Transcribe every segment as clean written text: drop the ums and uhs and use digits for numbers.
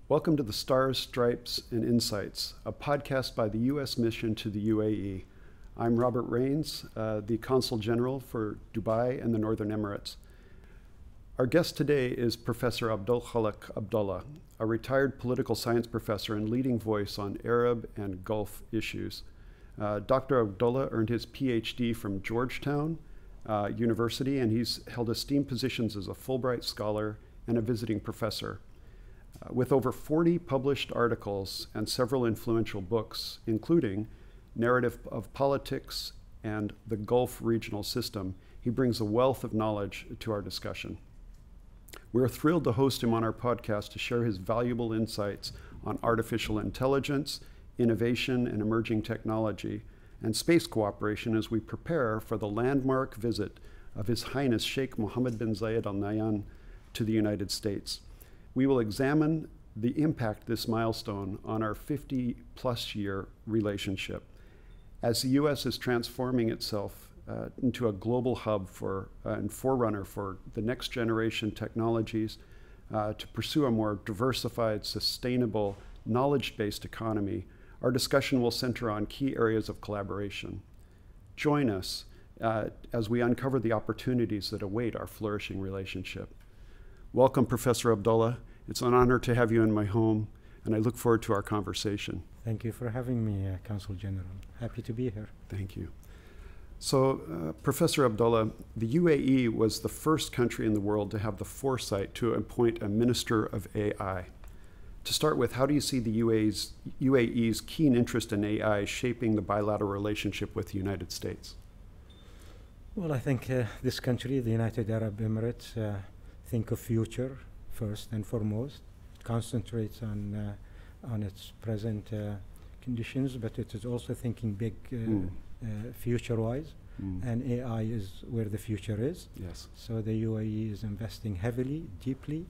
Welcome to the Stars, Stripes, and Insights, a podcast by the U.S. mission to the UAE. I'm Robert Rains, the Consul General for Dubai and the Northern Emirates. Our guest today is Professor Abdulkhaleq Abdullah, a retired political science professor and leading voice on Arab and Gulf issues. Dr. Abdullah earned his PhD from Georgetown University, and he's held esteemed positions as a Fulbright scholar and a visiting professor. With over 40 published articles and several influential books, including Narrative of Politics and the Gulf Regional System, he brings a wealth of knowledge to our discussion. We're thrilled to host him on our podcast to share his valuable insights on artificial intelligence, innovation and emerging technology, and space cooperation as we prepare for the landmark visit of His Highness Sheikh Mohamed bin Zayed Al Nahyan to the United States. We will examine the impact this milestone on our 50-plus year relationship. As the U.S. is transforming itself into a global hub and forerunner for the next generation technologies to pursue a more diversified, sustainable, knowledge-based economy, our discussion will center on key areas of collaboration. Join us as we uncover the opportunities that await our flourishing relationship. Welcome, Professor Abdullah. It's an honor to have you in my home, and I look forward to our conversation. Thank you for having me, Consul General. Happy to be here. Thank you. So, Professor Abdullah, the UAE was the first country in the world to have the foresight to appoint a Minister of AI. To start with, how do you see the UAE's keen interest in AI shaping the bilateral relationship with the United States? Well, I think this country, the United Arab Emirates, think of future first and foremost. It concentrates on its present conditions, but it is also thinking big future-wise, and AI is where the future is. Yes. So the UAE is investing heavily, deeply,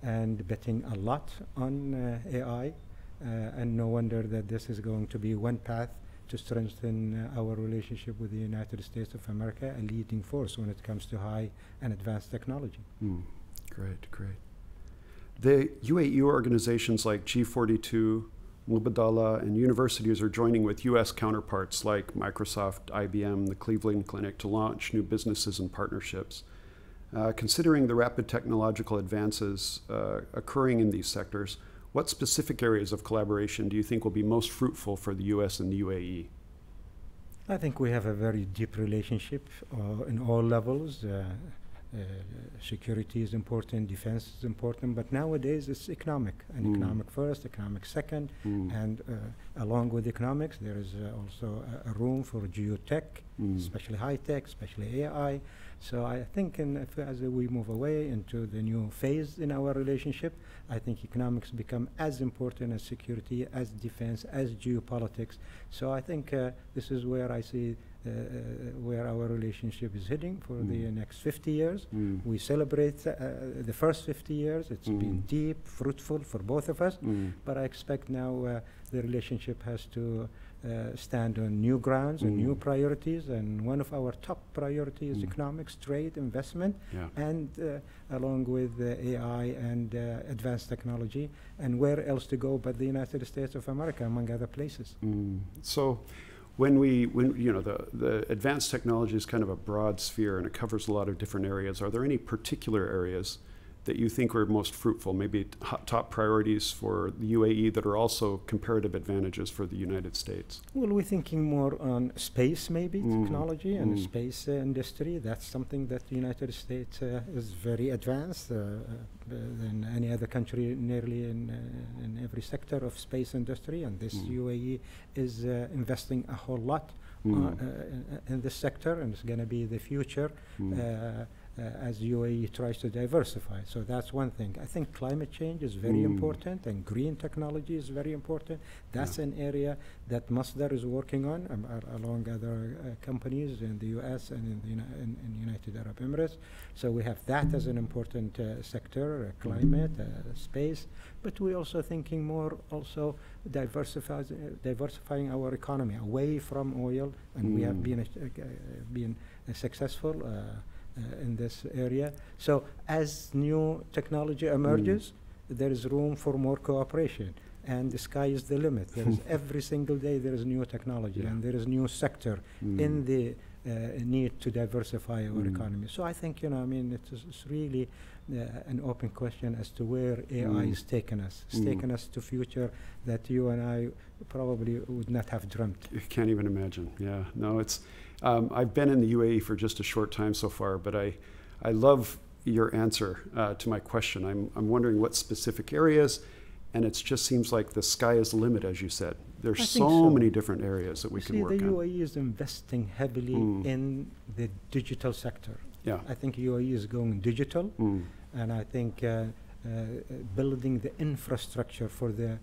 and betting a lot on AI, and no wonder that this is going to be one path to strengthen our relationship with the United States of America, a leading force when it comes to high and advanced technology. Great, great. The UAE organizations like G42, Mubadala, and universities are joining with U.S. counterparts like Microsoft, IBM, the Cleveland Clinic to launch new businesses and partnerships. Considering the rapid technological advances occurring in these sectors, what specific areas of collaboration do you think will be most fruitful for the U.S. and the UAE? I think we have a very deep relationship in all levels. Security is important, defense is important, but nowadays it's economic, and economic first, economic second, and along with economics there is also a room for geotech, especially high tech, especially AI. So I think as we move away into the new phase in our relationship, I think economics become as important as security, as defense, as geopolitics. So I think this is where I see where our relationship is heading for the next 50 years. We celebrate the first 50 years. It's been deep, fruitful for both of us, but I expect now the relationship has to stand on new grounds and new priorities, and one of our top priorities is economics, trade, investment, and along with AI and advanced technology, and where else to go but the United States of America, among other places. So when you know, the advanced technology is kind of a broad sphere and it covers a lot of different areas, are there any particular areas that you think are most fruitful, maybe top priorities for the UAE that are also comparative advantages for the United States? Well, we're thinking more on space, maybe, technology and the space industry. That's something that the United States is very advanced than any other country nearly in every sector of space industry, and this UAE is investing a whole lot in this sector, and it's going to be the future as UAE tries to diversify. So that's one thing. I think climate change is very important, and green technology is very important. That's an area that Masdar is working on along other companies in the US and in the United Arab Emirates. So we have that as an important sector, climate, space, but we're also thinking more also diversifying our economy away from oil, and we have been successful in this area. So as new technology emerges, there is room for more cooperation. And the sky is the limit. There is every single day there is new technology, and there is new sector in the need to diversify our economy. So I think, it's really an open question as to where AI is taking us. It's taken us to future that you and I probably would not have dreamt. You can't even imagine. Yeah, no, it's. I've been in the UAE for just a short time so far, but I love your answer to my question. I'm wondering what specific areas. And it just seems like the sky is the limit, as you said. There's so many different areas that we can work on. The UAE is investing heavily in the digital sector. Yeah. I think UAE is going digital, and I think building the infrastructure for the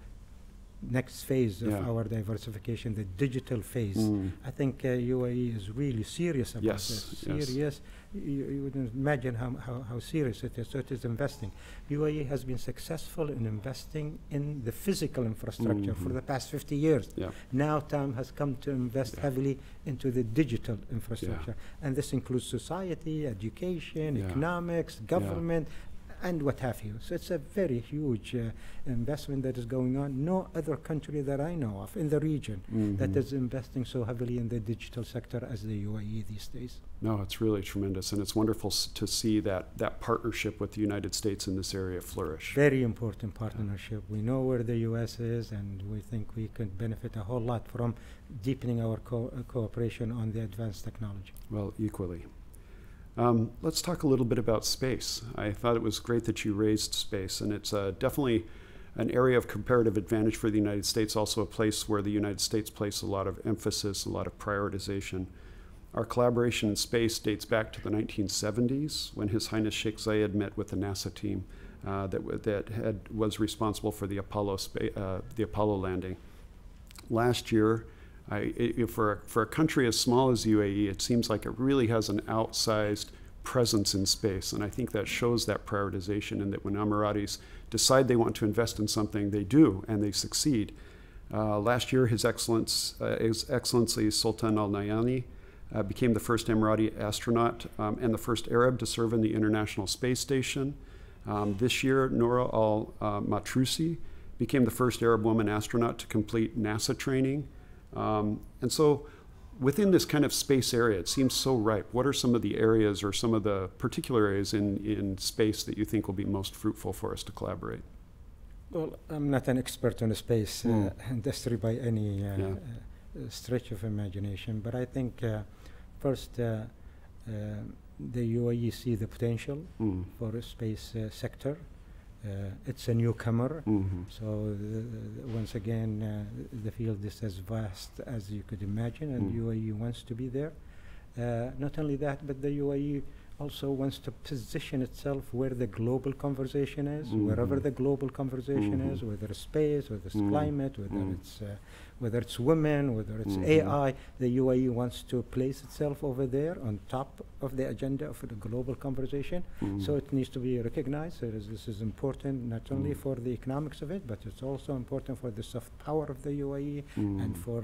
next phase of our diversification, the digital phase. I think UAE is really serious about this. Serious. You wouldn't imagine how serious it is. So it is investing. UAE has been successful in investing in the physical infrastructure for the past 50 years. Yeah. Now time has come to invest heavily into the digital infrastructure. And this includes society, education, economics, government, and what have you. So it's a very huge investment that is going on. No other country that I know of in the region that is investing so heavily in the digital sector as the UAE these days. No, it's really tremendous, and it's wonderful to see that partnership with the United States in this area flourish. Very important partnership. We know where the U.S. is, and we think we could benefit a whole lot from deepening our cooperation on the advanced technology. Well, equally. Let's talk a little bit about space. I thought it was great that you raised space, and it's definitely an area of comparative advantage for the United States, also a place where the United States places a lot of emphasis, a lot of prioritization. Our collaboration in space dates back to the 1970s, when His Highness Sheikh Zayed met with the NASA team that was responsible for the Apollo landing. Last year, for a country as small as UAE, it seems like it really has an outsized presence in space, and I think that shows that prioritization, and that when Emiratis decide they want to invest in something, they do, and they succeed. Last year, His Excellency Sultan Al Nahyan became the first Emirati astronaut and the first Arab to serve in the International Space Station. This year, Noura Al Matrusi became the first Arab woman astronaut to complete NASA training. And so within this kind of space area, it seems so ripe. What are some of the areas or some of the particular areas in space that you think will be most fruitful for us to collaborate? Well, I'm not an expert on the space industry by any stretch of imagination, but I think first the UAE see the potential for a space sector. It's a newcomer, so once again, the field is as vast as you could imagine, and UAE wants to be there. Not only that, but the UAE also wants to position itself where the global conversation is, wherever the global conversation is, whether it's space, whether it's climate, whether it's women, whether it's AI. The UAE wants to place itself over there on top of the agenda for the global conversation. So it needs to be recognized. This is important not only for the economics of it, but it's also important for the soft power of the UAE and for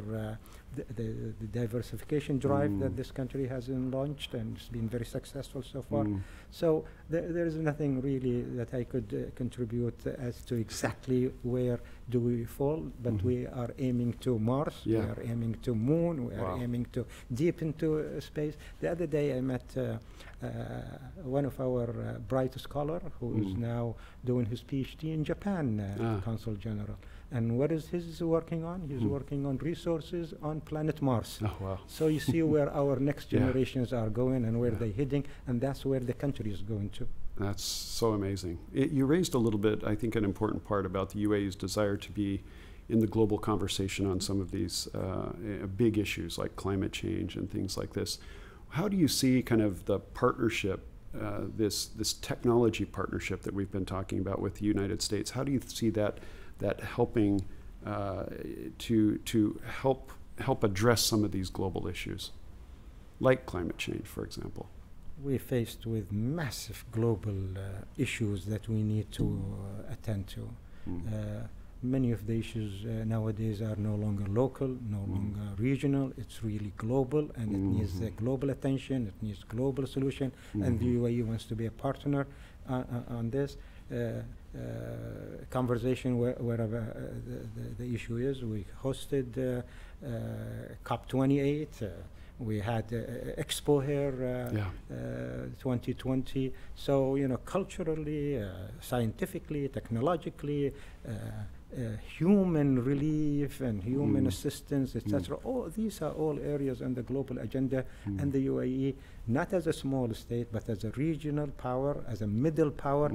the diversification drive that this country has launched, and it's been very successful so far. So there is nothing really that I could contribute as to exactly where do we fall, but we are aiming to Mars, we are aiming to Moon, we are aiming to deep into space. The other day I met one of our bright scholar who is now doing his PhD in Japan, Consulate General. And what is his working on? He's working on resources on planet Mars. Oh, wow. So you see where our next generations are going and where they're heading, and that's where the country is going to. That's so amazing. You raised a little bit, I think, an important part about the UAE's desire to be in the global conversation on some of these big issues like climate change and things like this. How do you see kind of the partnership, this technology partnership that we've been talking about with the United States? How do you see that helping to help address some of these global issues, like climate change, for example? We're faced with massive global issues that we need to attend to. many of the issues nowadays are no longer local, no longer regional. It's really global, and it needs global attention. It needs global solution, and the UAE wants to be a partner on this. Conversation wherever the issue is. We hosted COP28. We had Expo here, 2020. So, you know, culturally, scientifically, technologically, human relief and human assistance, etc. All these are all areas on the global agenda, and the UAE, not as a small state, but as a regional power, as a middle power,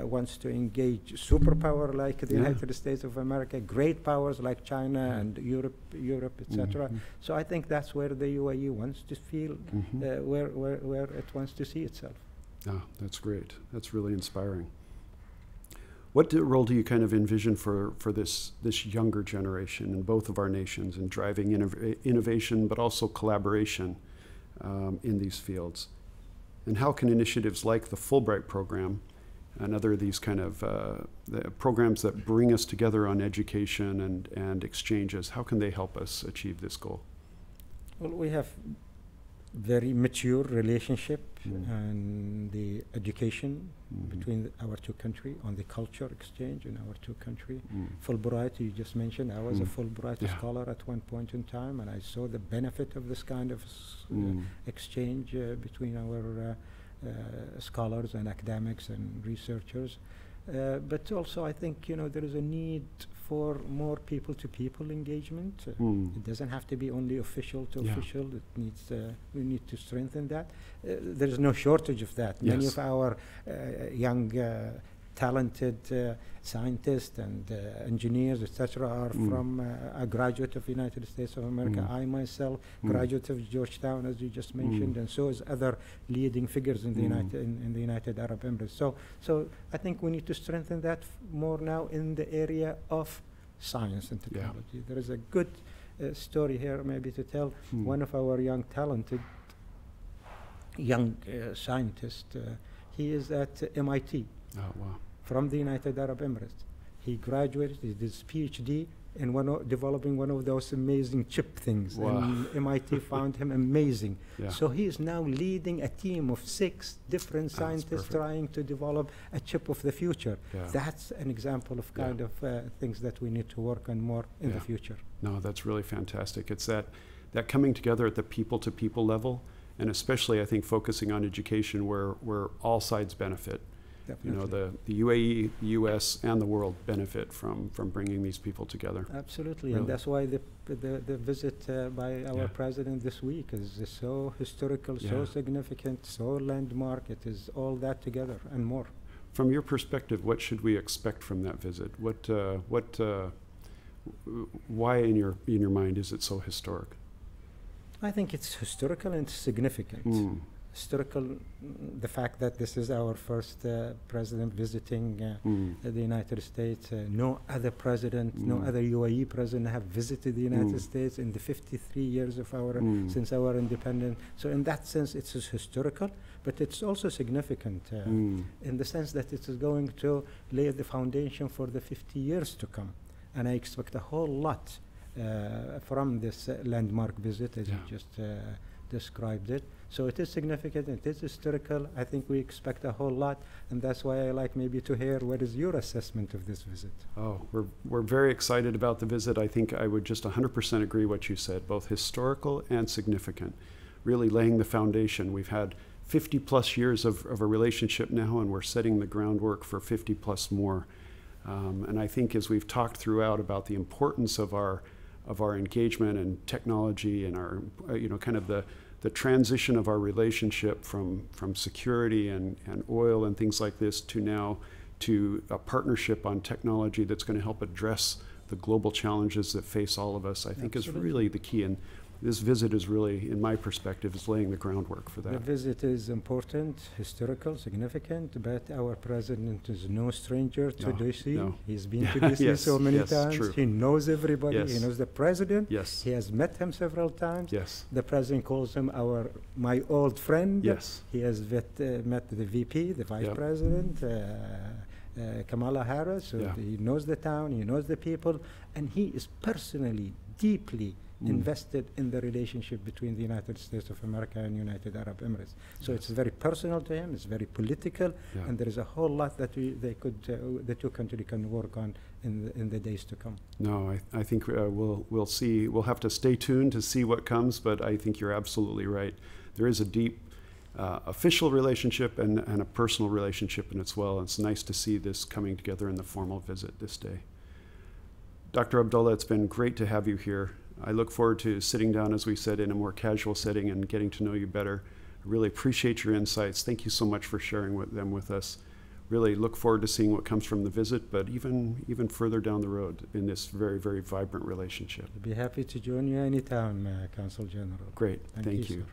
wants to engage superpower like the United States of America, great powers like China and Europe, etc. So I think that's where the UAE wants to feel, where it wants to see itself. Ah, that's great. That's really inspiring. What role do you kind of envision for this younger generation in both of our nations in driving innovation, but also collaboration in these fields? And how can initiatives like the Fulbright program and other of these kind of programs that bring us together on education and exchanges, how can they help us achieve this goal? Well, we have very mature relationship and the education between our two countries, on the culture exchange in our two countries. Fulbright, you just mentioned, I was a Fulbright scholar at one point in time, and I saw the benefit of this kind of exchange between our scholars and academics and researchers. But also I think, you know, there is a need for more people-to-people engagement. It doesn't have to be only official to official. It needs, we need to strengthen that. There is no shortage of that. Many of our young, talented scientists and engineers, etc., are from a graduate of the United States of America. I myself, graduate of Georgetown, as you just mentioned, and so is other leading figures in the United Arab Emirates. So I think we need to strengthen that more now in the area of science and technology. There is a good story here maybe to tell. One of our young talented young scientists, he is at MIT. Oh, wow. From the United Arab Emirates. He graduated, he did his PhD in developing one of those amazing chip things. Wow. And MIT found him amazing. Yeah. So he is now leading a team of 6 different scientists trying to develop a chip of the future. Yeah. That's an example of kind of things that we need to work on more in the future. No, that's really fantastic. It's that coming together at the people-to-people level, and especially I think focusing on education where all sides benefit. Definitely. You know, the UAE-U.S. and the world benefit from bringing these people together. Absolutely, Really. and that's why the visit by our president this week is so historical, so significant, so landmark. It is all that together and more. From your perspective, what should we expect from that visit? Why in your mind is it so historic? I think it's historical and significant. Historical, the fact that this is our first president visiting the United States. No other president, no other UAE president have visited the United States in the 53 years of since our independence. So in that sense, it's historical, but it's also significant in the sense that it is going to lay the foundation for the 50 years to come. And I expect a whole lot from this landmark visit, as you just described it. So it is significant, it is historical. I think we expect a whole lot, and that's why I like maybe to hear what is your assessment of this visit. Oh, we're very excited about the visit. I think I would just 100% agree what you said, both historical and significant, really laying the foundation. We've had 50 plus years of a relationship now, and we're setting the groundwork for 50 plus more. And I think as we've talked throughout about the importance of our engagement and technology and our, kind of the transition of our relationship from security and oil and things like this to now to a partnership on technology that's going to help address the global challenges that face all of us, I think is really the key. And this visit is really, in my perspective, is laying the groundwork for that. The visit is important, historical, significant, but our president is no stranger to DC. No. He's been to DC so many times. True. He knows everybody. Yes. He knows the president. Yes. He has met him several times. Yes. The president calls him my old friend. Yes. He has met the VP, the vice president, Kamala Harris, so Yeah. he knows the town, he knows the people, and he is personally, deeply invested in the relationship between the United States of America and United Arab Emirates. So it's very personal to him, it's very political, Yeah. and there is a whole lot that the two countries can work on in the days to come. No, I think we'll see. We'll have to stay tuned to see what comes, but I think you're absolutely right. There is a deep official relationship and a personal relationship in it as well. It's nice to see this coming together in the formal visit this day. Dr. Abdullah, it's been great to have you here. I look forward to sitting down, as we said, in a more casual setting and getting to know you better. I really appreciate your insights. Thank you so much for sharing them with us. Really look forward to seeing what comes from the visit, but even further down the road in this very, very vibrant relationship. I'd be happy to join you anytime, Consul General. Great. Thank you. Sir.